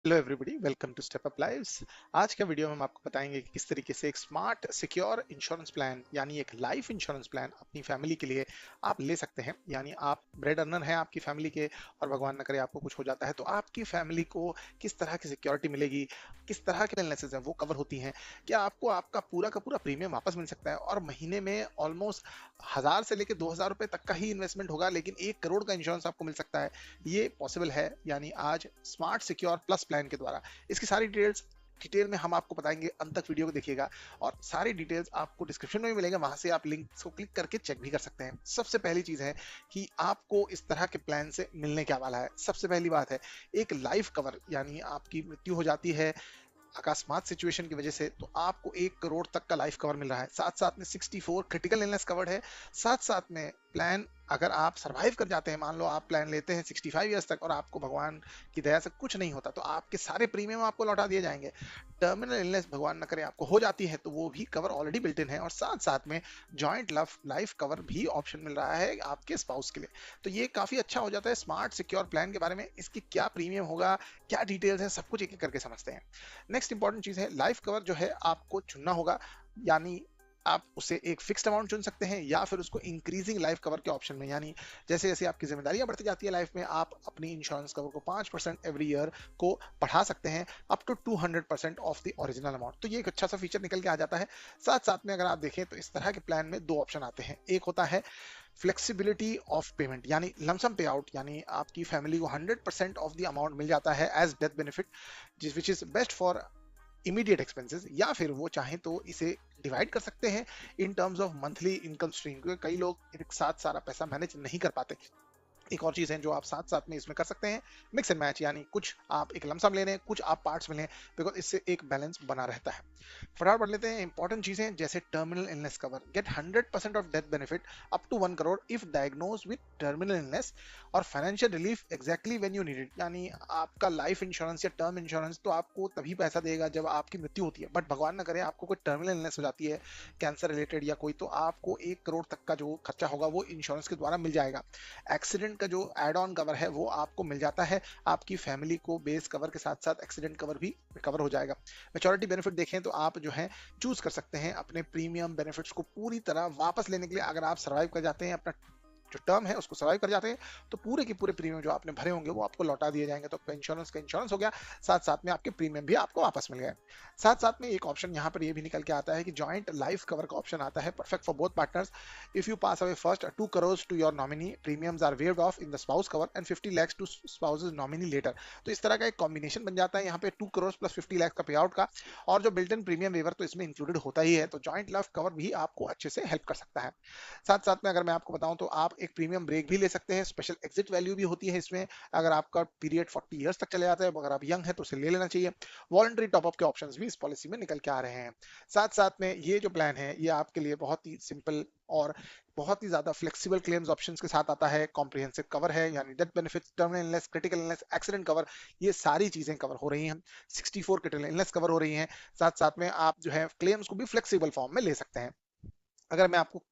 Hello everybody, welcome to Step Up Lives. आज का video में हम आपको बताएंगे कि किस तरीके से एक स्मार्ट सिक्योर इंश्योरेंस प्लान यानी एक लाइफ इंश्योरेंस प्लान अपनी फैमिली के लिए आप ले सकते हैं। यानी आप ब्रेड अर्नर हैं आपकी फैमिली के, और भगवान न करे आपको कुछ हो जाता है तो आपकी फैमिली को किस तरह की सिक्योरिटी मिलेगी, किस तरह के इलनेसेस हैं वो कवर होती हैं, क्या आपको आपका पूरा का पूरा प्रीमियम वापस मिल सकता है, और महीने में ऑलमोस्ट 1000 से लेकर 2000 रुपए तक का ही इन्वेस्टमेंट होगा लेकिन 1 करोड़ का इंश्योरेंस आपको मिल सकता है। ये पॉसिबल है यानी आज स्मार्ट सिक्योर प्लस प्लान के द्वारा। इसकी सारी डिटेल में हम आपको बताएंगे, अंत तक वीडियो को देखिएगा और सारी डिटेल्स आपको डिस्क्रिप्शन में भी मिलेंगे, वहां से आप लिंक को क्लिक करके चेक भी कर सकते हैं। सबसे पहली चीज है कि आपको इस तरह के प्लान से मिलने क्या वाला है। सबसे पहली बात है एक लाइफ कवर, यानी आपकी मृत्यु हो जाती है अकस्मात सिचुएशन की वजह से तो आपको 1 करोड़ तक का लाइफ कवर मिल रहा है। साथ साथ में 64 क्रिटिकल इलनेस कवर्ड है। साथ साथ में प्लान अगर आप सरवाइव कर जाते हैं, मान लो आप प्लान लेते हैं 65 ईयर्स तक और आपको भगवान की दया से कुछ नहीं होता, तो आपके सारे प्रीमियम आपको लौटा दिए जाएंगे। टर्मिनल इलनेस भगवान न करे आपको हो जाती है तो वो भी कवर ऑलरेडी बिल्ट इन है, और साथ साथ में जॉइंट लाइफ कवर भी ऑप्शन मिल रहा है आपके स्पाउस के लिए। तो ये काफी अच्छा हो जाता है स्मार्ट सिक्योर प्लान के बारे में। इसकी क्या प्रीमियम होगा, क्या डिटेल्स है, सब कुछ एक एक करके समझते हैं। नेक्स्ट इंपॉर्टेंट चीज है लाइफ कवर जो है आपको चुनना होगा, यानी आप उसे एक फिक्स्ड अमाउंट चुन सकते हैं या फिर उसको इंक्रीजिंग लाइफ कवर के ऑप्शन में, यानी जैसे जैसे आपकी जिम्मेदारियां बढ़ती जाती है लाइफ में आप अपनी इंश्योरेंस कवर को 5% एवरी ईयर को बढ़ा सकते हैं up to 200% of the original amount. तो ये एक अच्छा सा फीचर निकल के आ जाता है। साथ साथ में अगर आप देखें तो इस तरह के प्लान में दो ऑप्शन आते हैं। एक होता है फ्लेक्सिबिलिटी ऑफ पेमेंट, यानी लमसम पे आउट, यानी आपकी फैमिली को 100% ऑफ द अमाउंट मिल जाता है एज डेथ बेनिफिट, जिस which is best for immediate expenses. या फिर वो चाहें तो इसे डिवाइड कर सकते हैं in terms of monthly income stream, क्योंकि कई लोग एक साथ सारा पैसा मैनेज नहीं कर पाते। एक और चीज है जो आप साथ साथ में इसमें कर सकते हैं, मिक्स एंड मैच, यानी कुछ आप एक लमसम ले लें, कुछ आप पार्ट्स में लें, बिकॉज इससे एक बैलेंस बना रहता है। फटाफट पढ़ लेते हैं इंपॉर्टेंट चीजें, जैसे terminal illness cover, get 100% of death benefit up to 1 crore if diagnose with terminal illness, और financial relief exactly when you need it. यानी आपका लाइफ इंश्योरेंस या टर्म इंश्योरेंस तो आपको तभी पैसा देगा जब आपकी मृत्यु होती है, बट भगवान ना करे आपको कोई टर्मिनल इलनेस हो जाती है, कैंसर रिलेटेड या कोई, तो आपको 1 करोड़ तक का जो खर्चा होगा वो इंश्योरेंस के द्वारा मिल जाएगा। एक्सीडेंट का जो एड ऑन कवर है वो आपको मिल जाता है, आपकी फैमिली को बेस कवर के साथ साथ एक्सीडेंट कवर भी कवर हो जाएगा। मेचोरिटी बेनिफिट देखें तो आप जो है चूज कर सकते हैं अपने प्रीमियम बेनिफिट्स को पूरी तरह वापस लेने के लिए। अगर आप सर्वाइव कर जाते हैं, अपना जो टर्म है उसको सर्वाइव कर जाते हैं, तो पूरे के पूरे प्रीमियम जो आपने भरे होंगे वो आपको लौटा दिए जाएंगे। तो आपका इंश्योरेंस का इंश्योरेंस हो गया, साथ साथ में आपके प्रीमियम भी आपको वापस मिल गए। साथ साथ में एक ऑप्शन यहाँ पर ये भी निकल के आता है कि जॉइंट लाइफ कवर का ऑप्शन आता है, perfect for both partners. If you pass away first 2 crore to your nominee, premiums are waived off in the spouse cover and 50 lakhs to spouse's nominee later. तो इस तरह का एक कॉम्बिनेशन बन जाता है यहाँ पे 2 करोड़ प्लस 50 lakhs का पे आउट का, और जो बिल्ट इन प्रीमियम वेवर तो इसमें इंक्लूडेड होता ही है। तो जॉइंट लाइफ कवर भी आपको अच्छे से हेल्प कर सकता है। साथ साथ में अगर मैं आपको बताऊं तो आप एक प्रीमियम ब्रेक भी ले सकते हैं, स्पेशल एग्जिट वैल्यू भी होती है इसमें। अगर आपका पीरियड 40 ईयर्स तक चले जाता है, अगर आप यंग है तो उसे ले लेना चाहिए। वॉलंटरी टॉपअप के ऑप्शंस भी इस पॉलिसी में निकल के आ रहे हैं। साथ साथ में ये जो प्लान है ये आपके लिए बहुत ही सिंपल और बहुत ही ज्यादा फ्लेक्सिबल क्लेम्स ऑप्शंस के साथ आता है। कॉम्प्रिहेंसिव कवर है, यानी death benefit, terminal illness, critical illness, accident cover, ये सारी चीजें कवर हो रही हैं। 64 क्रिटिकल इलनेस कवर हो रही हैं। साथ साथ में आप जो है क्लेम्स को भी फ्लेक्सिबल फॉर्म में ले सकते हैं। अगर मैं आपको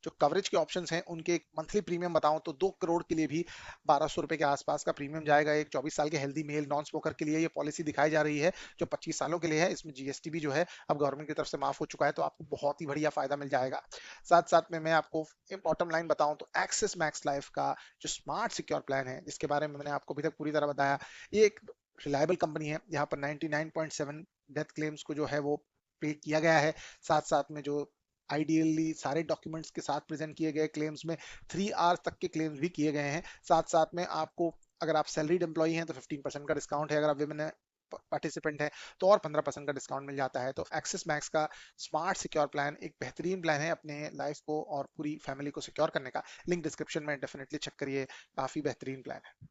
जो कवरेज के ऑप्शंस हैं उनके एक मंथली प्रीमियम बताऊं तो 2 करोड़ के लिए भी 1200 रुपए के आसपास का प्रीमियम जाएगा। एक 24 साल के हेल्दी मेल नॉन स्मोकर के लिए ये पॉलिसी दिखाई जा रही है, जो 25 सालों के लिए है। इसमें जीएसटी भी जो है अब गवर्नमेंट की तरफ से माफ हो चुका है, तो आपको बहुत ही बढ़िया फायदा मिल जाएगा। साथ साथ में मैं आपको बॉटम लाइन बताऊं तो एक्सिस मैक्स लाइफ का जो स्मार्ट सिक्योर प्लान है, जिसके बारे में मैंने आपको अभी तक पूरी तरह बताया, ये एक रिलायबल कंपनी है। यहाँ पर 99.7 डेथ क्लेम्स को जो है वो पे किया गया है। साथ साथ में जो आइडियली सारे डॉक्यूमेंट्स के साथ प्रेजेंट किए गए क्लेम्स में 3 आवर्स तक के क्लेम्स भी किए गए हैं। साथ साथ में आपको अगर आप सैलरीड एम्प्लॉई हैं तो 15% का डिस्काउंट है, अगर आप विमेन पार्टिसिपेंट है तो और 15% का डिस्काउंट मिल जाता है। तो एक्सिस मैक्स का स्मार्ट सिक्योर प्लान एक बेहतरीन प्लान है अपने लाइफ को और पूरी फैमिली को सिक्योर करने का। लिंक डिस्क्रिप्शन में डेफिनेटली चेक करिए, काफी बेहतरीन प्लान है।